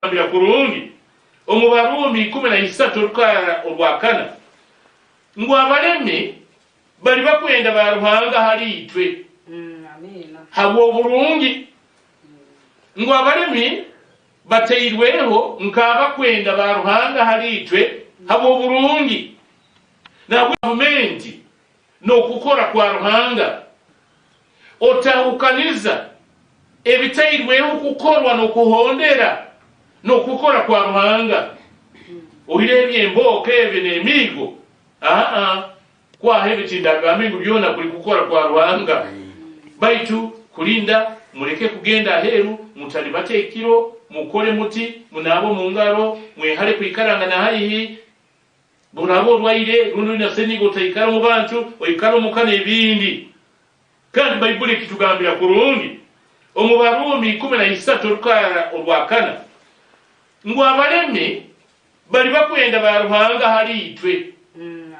ambira kurungi omubarumi 13 olukala olwakana ngo abalemi bali bakwenda baruhanga halitwe amina habwo bulungi ngo abalemi bateirweho nkaba kwenda baruhanga halitwe habwo bulungi na gavumenti no kukora kwa ruhanga otahukaniza ebitairweho kukorwa no kuhondera no kukora kwa ruhanga ohirebye emboka ebe n'emigo kwa hebe chindagambo byona kuli kukora kwa ruhanga baitu kulinda muleke kugenda aheru mutalibate ekiro mukole muti munabo mungaro mwehale kwikaranga na hayi bunabo rwaire runo na senigo taikara mu bantu oyikara mukana ebindi kandi bayibuli kitugambira kurungi omubarumi 13 olukala olwakana ngo abalemi bali bakwenda baruhanga halitwe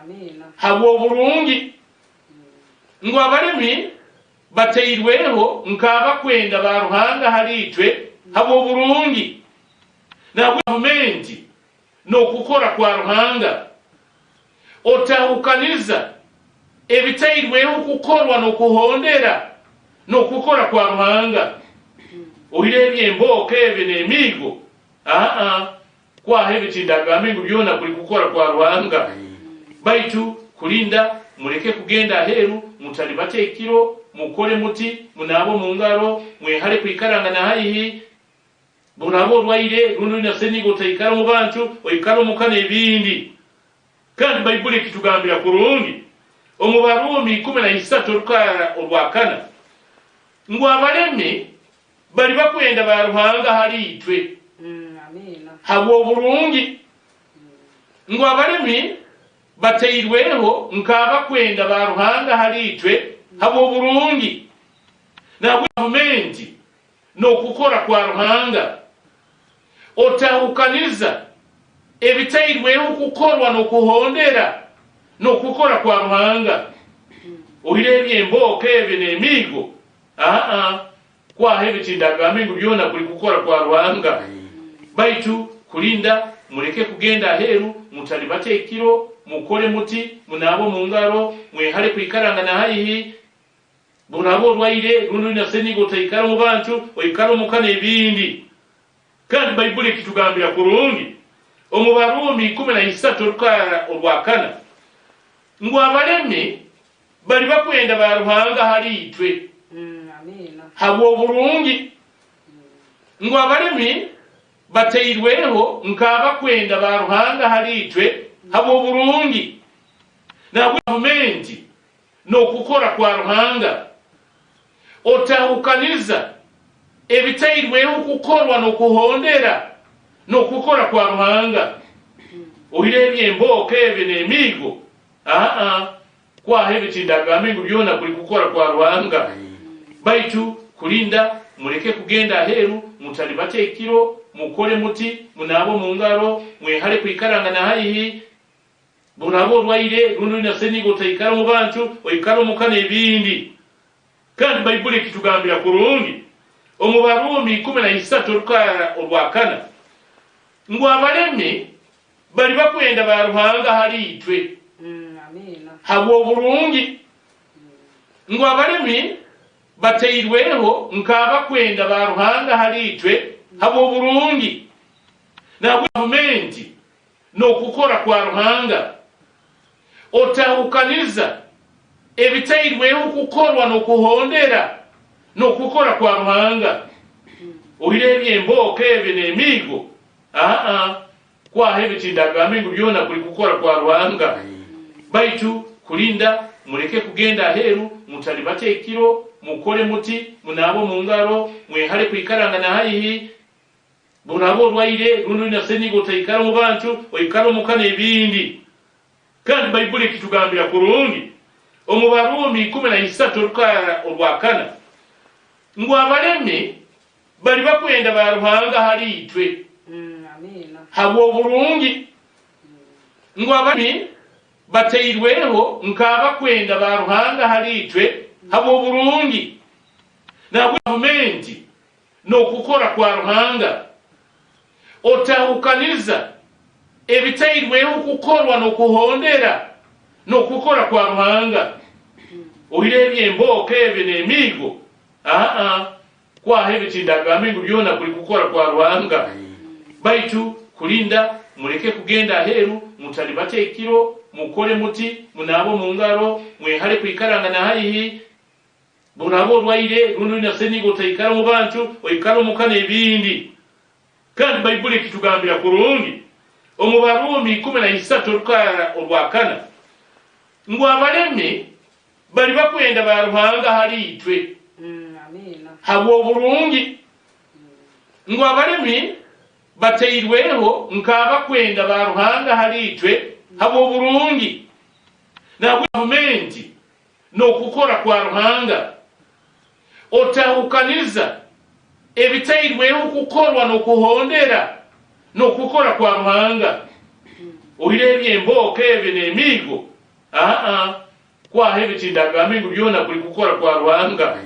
amina habwo bulungi ngo abalemi bateirweho nkaba kwenda baruhanga halitwe habwo bulungi na gavumenti no kukora kwa ruhanga otahukaniza ebitairweho kukorwa no kuhondera no kukora kwa ruhanga ohirebye emboka ebe n'emigo kwa hebe chindagambo byona kuli kukora kwa ruhanga baitu kulinda muleke kugenda aheru mutalibate ekiro mukole muti munabo mungaro mwehale kwikaranga na hayi bunabo rwaire runo na senigo taikara mu bantu oyikara mukana ebindi kandi bayibuli kitugambira kurungi omubarumi 13 olukala olwakana ngo abalemi bali bakwenda baruhanga halitwe amina habwo bulungi ngo abalemi bateirweho nkaba kwenda baruhanga halitwe habwo bulungi na gavumenti no kukora kwa ruhanga otahukaniza ebitairweho kukorwa no kuhondera no kukora kwa ruhanga ohirebye emboka ebe n'emigo kwa hebe chindagambo byona kuli kukora kwa ruhanga baitu kulinda muleke kugenda aheru mutalibate ekiro mukole muti munabo mungaro mwehale kwikaranga na hayi bunabo rwaire runo na senigo taikara mu bantu oyikara mukana ebindi kandi bayibuli kitugambira kurungi omubarumi 13 olukala olwakana ngo abalemi bali bakwenda baruhanga halitwe amina habwo bulungi ngo abalemi bateirweho nkaba kwenda baruhanga halitwe habwo bulungi na gavumenti no kukora kwa ruhanga otahukaniza ebitairweho kukorwa no kuhondera no kukora kwa ruhanga ohirebye emboka ebe n'emigo kwa hebe chindagambo byona kuli kukora kwa ruhanga baitu kulinda muleke kugenda aheru mutalibate ekiro mukole muti munabo mungaro mwehale kwikaranga na hayi bunabo rwaire runo na senigo taikara mu bantu oyikara mukana ebindi kandi bayibuli kitugambira kurungi omubarumi 13 olukala olwakana ngo abalemi bali bakwenda baruhanga halitwe amina habwo bulungi ngo abalemi bateirweho nkaba kwenda baruhanga halitwe habwo bulungi na gavumenti no kukora kwa ruhanga otahukaniza ebitairweho kukorwa no kuhondera no kukora kwa ruhanga ohirebye emboka ebe n'emigo kwa hebe chindagambo byona kuli kukora kwa ruhanga baitu kulinda muleke kugenda aheru mutalibate ekiro mukole muti munabo mungaro mwehale kwikaranga na hayi bunabo rwaire runo na senigo taikara mu bantu oyikara mukana ebindi kandi bayibuli kitugambira kurungi omubarumi 13 olukala olwakana ngo abalemi bali bakwenda baruhanga halitwe amina habwo bulungi ngo abalemi bateirweho nkaba kwenda baruhanga halitwe habwo bulungi na gavumenti no kukora kwa ruhanga otahukaniza ebitairweho kukorwa n'okuhondera n'okukora kwa Ruhanga ohire ebyembooko ebyo n'emiigo kwaho ebyo kindagamba ngu byona kuli kukora kwa Ruhanga baitu kulinda muleke kugenda aheru mutalibate ekiro mukole muti munabo mu ngalo mwehale kwikaranga na haihi bunabo olwaire luno na senigo taikara mu bantu oikara mukana ebindi kandi Bayibuli kitugambira kurungi omubarumi 13 olukara olwakana ngo abalemi bali bakwenda ba Ruhanga hali itwe amina habwo bulungi ngo abalemi bateirweho nkaba kwenda ba Ruhanga hali itwe habwo bulungi na gavumenti no kukora kwa Ruhanga otahukaniza ebitairweho kukorwa no kuhondera no kukora kwa Ruhanga ohire ebyembooko ebyo n'emiigo kwaho ebyo kindagamba ngu byona kuli kukora kwa Ruhanga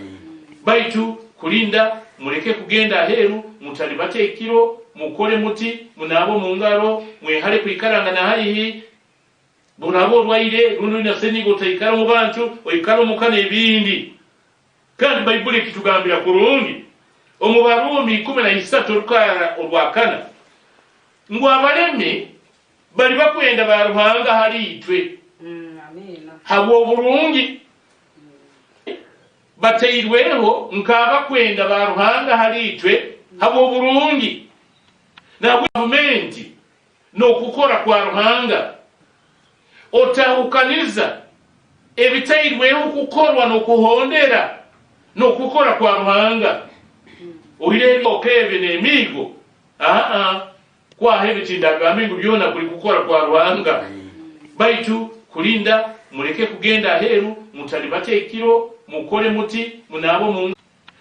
baitu kulinda muleke kugenda aheru mutalibate ekiro mukole muti munabo mu ngalo mwehale kwikaranga na haihi bunabo olwaire luno na senigo taikara mu bantu oikara mukana ebindi kandi Bayibuli kitugambira kurungi omubarumi 13 olukara olwakana ngo abalemi bali bakwenda ba Ruhanga hali itwe amina habwo bulungi bateirweho nkaba kwenda ba Ruhanga hali itwe habwo bulungi na gavumenti no kukora kwa Ruhanga otahukaniza ebitairweho kukorwa no kuhondera no kukora kwa Ruhanga ohire ebyembooko ebyo n'emiigo kwaho ebyo kindagamba ngu byona kuli kukora kwa Ruhanga baitu kulinda muleke kugenda aheru mutalibate ekiro mukole muti munabo mu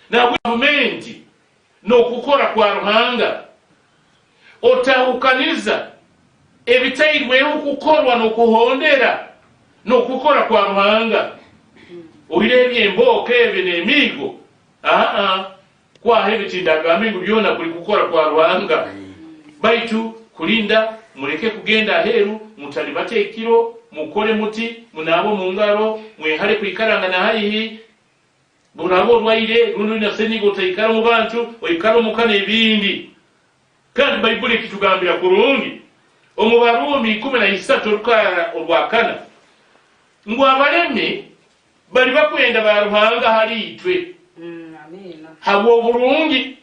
na gavumenti no kukora kwa Ruhanga otahukaniza ebitairweho kukorwa no kuhondera no kukora kwa Ruhanga ohire ebyembooko ebyo n'emiigo kwaho ebyo kindagamba ngu byona kuli kukora kwa Ruhanga baitu kulinda muleke kugenda aheru mutalibate ekiro mukole muti munabo mu ngalo mwehale kwikaranga na haihi bunabo olwaire luno na senigo taikara mu bantu oikara mukana ebindi kandi Bayibuli kitugambira kurungi omubarumi 13 olukara olwakana ngo abalemi bali bakwenda ba Ruhanga hali itwe amina habwo bulungi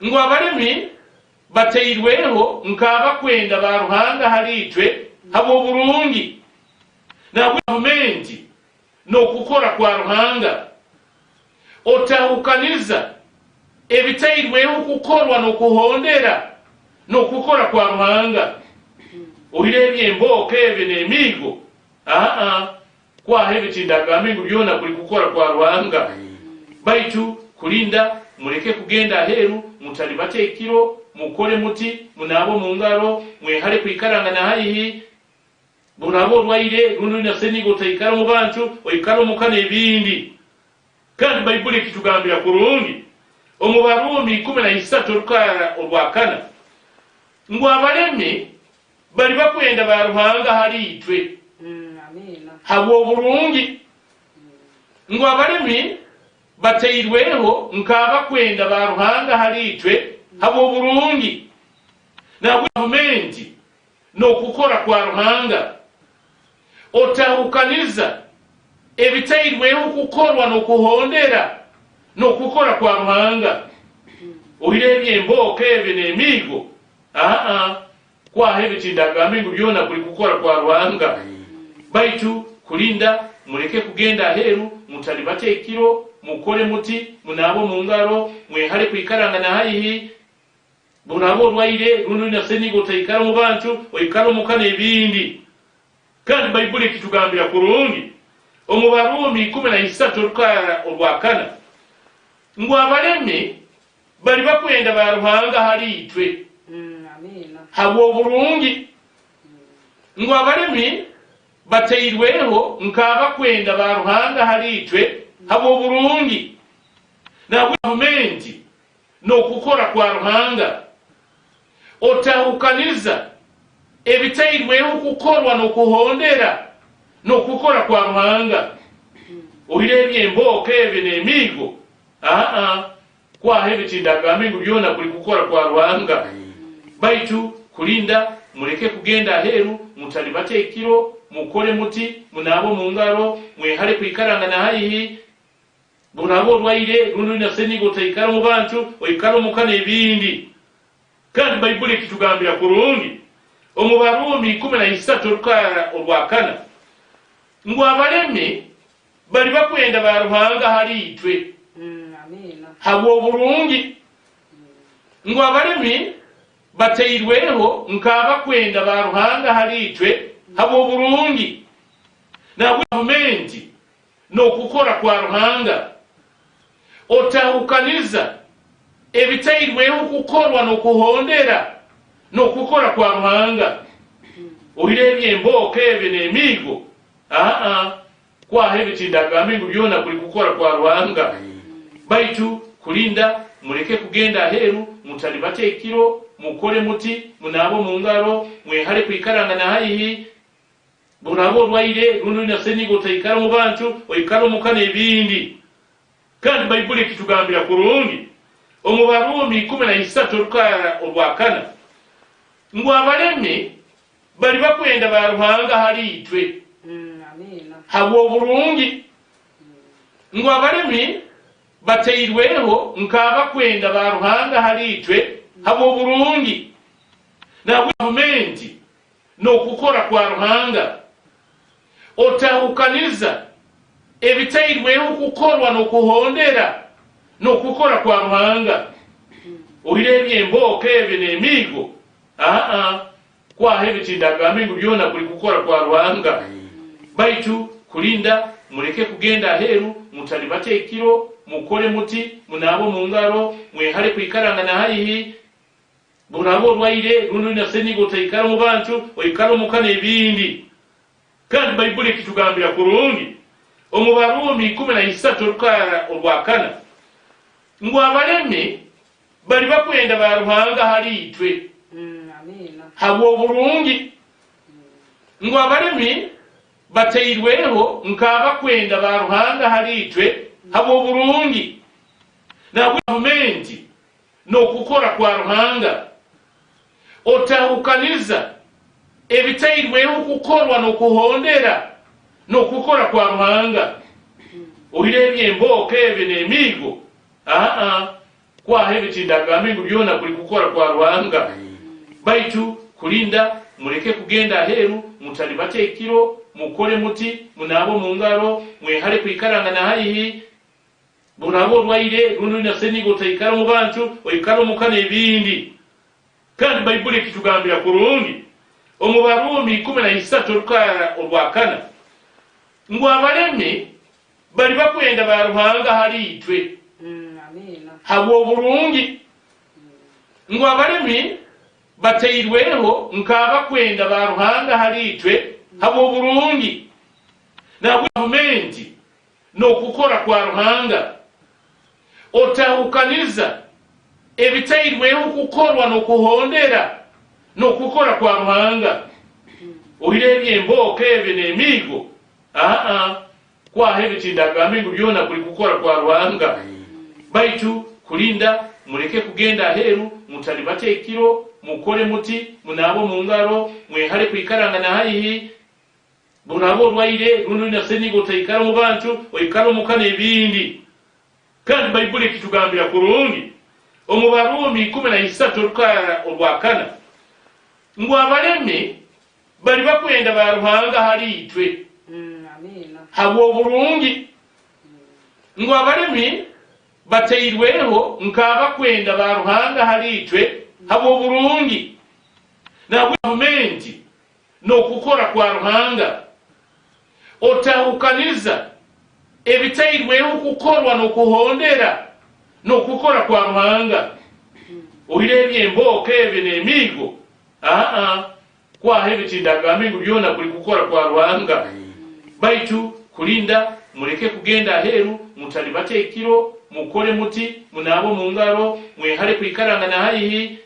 ngo abalemi bateirweho nkaba kwenda ba Ruhanga hali itwe habwo bulungi na gavumenti no kukora kwa Ruhanga otahukaniza ebitairweho kukorwa no kuhondera no kukora kwa Ruhanga ohire ebyembooko ebyo n'emiigo kwaho ebyo kindagamba ngu byona kuli kukora kwa Ruhanga baitu kulinda muleke kugenda aheru mutalibate ekiro mukole muti munabo mu ngalo mwehale kwikaranga na haihi bunabo olwaire luno na senigo taikara mu bantu oikara mukana ebindi kandi Bayibuli kitugambira kurungi omubarumi 13 olukara olwakana ngo abalemi bali bakwenda ba Ruhanga hali itwe amina habwo bulungi ngo abalemi bateirweho nkaba kwenda ba Ruhanga hali itwe habwo bulungi na gavumenti no kukora kwa Ruhanga otahukaniza ebitairweho kukorwa no kuhondera no kukora kwa Ruhanga ohire ebyembooko ebyo n'emiigo kwaho ebyo kindagamba ngu byona kuli kukora kwa Ruhanga baitu kulinda muleke kugenda aheru mutalibate ekiro mukole muti munabo mu ngalo mwehale kwikaranga na haihi bunabo olwaire luno na senigo taikara mu bantu oikara mukana ebindi kandi Bayibuli kitugambira kurungi omubarumi 13 olukara olwakana ngo abalemi bali bakwenda ba Ruhanga hali itwe amina habwo bulungi ngo abalemi bateirweho nkaba kwenda ba Ruhanga hali itwe habwo bulungi na gavumenti no kukora kwa Ruhanga otahukaniza ebitairweho kukorwa n'okuhondera n'okukora kwa Ruhanga ohira ebyembooko ebyo n'emiigo kwaho ebitindagambi ngu byona kuli kukora kwa Ruhanga baitu kulinda muleke kugenda aheru mutalibate ekiro mukole muti munabo mu ngalo mwehale kwikaranga na haihi bunabo olwaire luno na senigo taikara mu bantu oikara mukana ebindi kandi Bayibuli kitugambira kurungi omubarumi 13 olukara olwakana ngo abalemi bali bakwenda ba Ruhanga hali itwe habwo bulungi ngo abalemi bateirweho nkaba kwenda ba Ruhanga hali itwe habwo bulungi na gavumenti no kukora kwa Ruhanga otahukaniza ebitairweho kukorwa no kuhondera no kukora kwa Ruhanga ohira ebyembooko ebyo n'emiigo kwaho ebitindagambi ngu byona kuli kukora kwa Ruhanga baitu kulinda muleke kugenda aheru mutalibate ekiro mukole muti munabo mu ngalo mwehale kwikaranga na haihi bunabo olwaire luno na senigo taikara mu bantu oikara mukana ebindi kandi Bayibuli kitugambira kurungi omubarumi 13 olukara olwakana ngo abalemi bali bakwenda ba Ruhanga hali itwe habwo bulungi ngo abalemi bateirweho nkaba kwenda ba Ruhanga hali itwe habwo bulungi na gavumenti no kukora kwa Ruhanga otahukaniza ebitairweho kukorwa no kuhondera no kukora kwa Ruhanga ohira ebyembooko ebyo n'emiigo kwaho ebitindagambi ngu byona kuli kukora kwa Ruhanga baitu kulinda muleke kugenda aheru mutalibate ekiro mukole muti munabo mu ngalo mwehale kwikaranga na haihi bunabo olwaire luno na senigo taikara mu bantu oikara mukana ebindi kandi Bayibuli kitugambira kurungi omubarumi 13 olukara olwakana ngo abalemi bali bakwenda ba Ruhanga hali itwe habwo bulungi ngo abalemi bateirweho nkaba kwenda ba Ruhanga hali itwe habwo bulungi na gavumenti no kukora kwa Ruhanga otahukaniza ebitairweho kukorwa no kuhondera no kukora kwa Ruhanga ohira ebyembooko ebyo n'emiigo kwaho ebitindagambi ngu byona kuli kukora kwa Ruhanga baitu kulinda muleke kugenda aheru mutalibate ekiro mukole muti munabo mu ngalo mwehale kwikaranga na haihi bunabo olwaire luno na senigo taikara mu bantu oikara mukana ebindi kandi Bayibuli kitugambira kurungi omubarumi 13 olukara olwakana ngo abalemi bali bakwenda ba Ruhanga hali itwe habwo bulungi ngo abalemi bateirweho nkaba kwenda ba Ruhanga hali itwe habwo bulungi na gavumenti no kukora kwa Ruhanga otahukaniza ebitairweho kukorwa no kuhondera no kukora kwa Ruhanga ohira ebyembooko ebyo n'emiigo kwaho ebitindagambi ngu byona kuli kukora kwa Ruhanga baitu kulinda muleke kugenda aheru mutalibate ekiro mukole muti munabo mu ngalo mwehale kwikaranga na haihi bunabo olwaire luno na senigo taikara mu bantu oikara mukana ebindi kandi Bayibuli kitugambira kurungi omubarumi 13 olukara olwakana ngo abalemi bali bakwenda ba Ruhanga hali itwe habwo bulungi ngo abalemi bateirweho nkaba kwenda ba Ruhanga hali itwe habwo bulungi na gavumenti no kukora kwa Ruhanga otahukaniza ebitairweho kukorwa no kuhondera no kukora kwa Ruhanga ohira ebyembooko ebyo n'emiigo kwaho ebitindagambi ngu byona kuli kukora kwa Ruhanga baitu kulinda muleke kugenda aheru mutalibate ekiro mukole muti munabo mu ngalo mwehale kwikaranga na haihi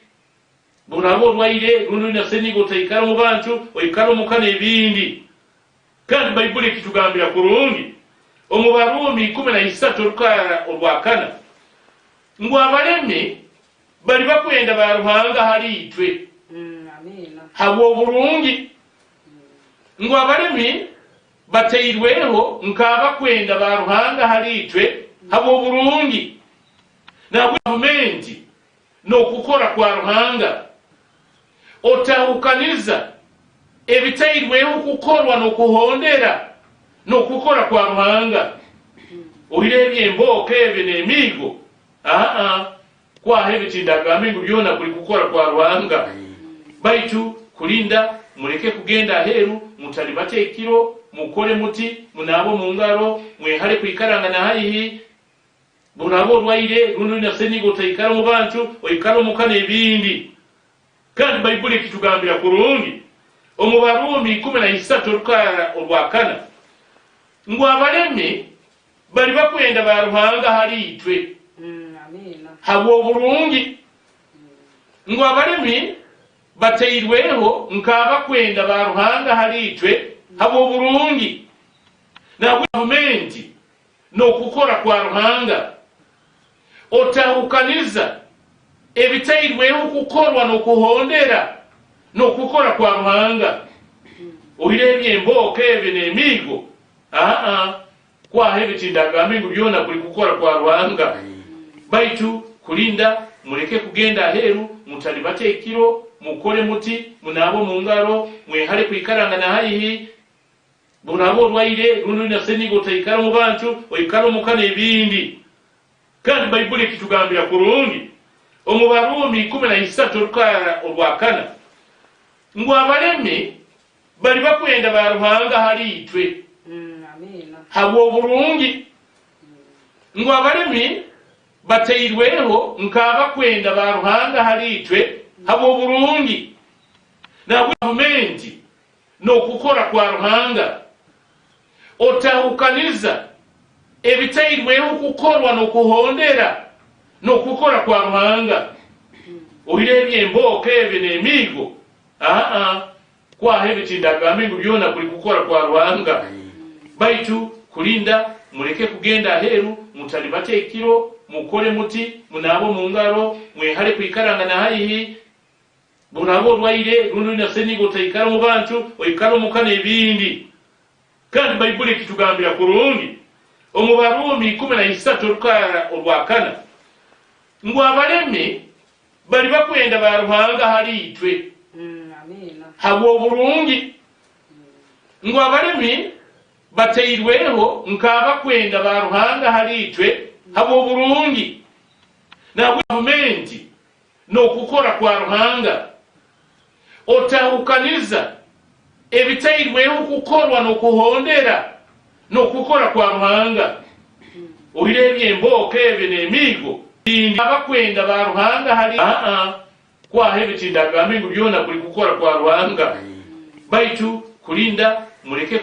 bunabo olwaire luno na senigo taikala mu bantu oikala omukana ebindi kandi bayibuli kitugambira kurungi omu Barumi 13 olukala olwakana ngu abalemi bali bakwenda ba Ruhanga hali itwe amina habwo bulungi ngu abalemi bateirweho nkaba kwenda ba Ruhanga hali itwe habwo bulungi na gavumenti n'okukora kwa Ruhanga otahukaniza ebitairweho kukorwa n'okuhondera n'okukora kwa Ruhanga ohirebye emboka ebe n'emigo kwaho ebitindagambingu byona kuli kukora kwa Ruhanga baitu kulinda muleke kugenda aheru mutali batekiro mukole muti munabo mu ngaro mwehale kwikaranga na haihi bunabo olwaire luno na senigo taikala mu bantu oikala omukana ebindi kandi bayibuli kitugambira kurungi omu Barumi 13 olukala olwakana ngu abalemi bali bakwenda ba Ruhanga hali itwe amina habwo bulungi ngu abalemi bateirweho nkaba kwenda ba Ruhanga hali itwe habwo bulungi na gavumenti n'okukora kwa Ruhanga otahukaniza ebitairweho kukorwa n'okuhondera n'okukora kwa Ruhanga ohirebye emboka ebe n'emigo kwaho ebitindagambingu byona kuli kukora kwa Ruhanga baitu kulinda muleke kugenda aheru mutali batekiro mukole muti munabo mu ngaro mwehale kwikaranga na haihi bunabo olwaire luno na senigo taikala mu bantu oikala omukana ebindi kandi bayibuli kitugambira kurungi omu Barumi 13 olukala olwakana ngu abalemi bali bakwenda ba Ruhanga hali itwe amina habwo bulungi ngu abalemi bateirweho nkaba kwenda ba Ruhanga hali itwe habwo bulungi na gavumenti n'okukora kwa Ruhanga otahukaniza ebitairweho kukorwa n'okuhondera n'okukora kwa Ruhanga ohirebye emboka ebe n'emigo kwaho ebitindagambingu byona kuli kukora kwa Ruhanga baitu kulinda muleke kugenda aheru mutali batekiro mukole muti munabo mu ngaro mwehale kwikaranga na haihi bunabo olwaire luno na senigo taikala mu bantu oikala omukana ebindi kandi bayibuli kitugambira kurungi omu Barumi 13 olukala olwakana ngu abalemi bali bakwenda ba Ruhanga hali itwe amina habwo bulungi ngu abalemi bateirweho nkaba kwenda ba Ruhanga hali itwe habwo bulungi na gavumenti n'okukora kwa Ruhanga otahukaniza ebitairweho kukorwa n'okuhondera n'okukora kwa Ruhanga ohirebye emboka ebe n'emigo abakwenda ba Ruhanga hali kwaho ebitindagambingu byona kuli kukora kwa Ruhanga baitu kulinda muleke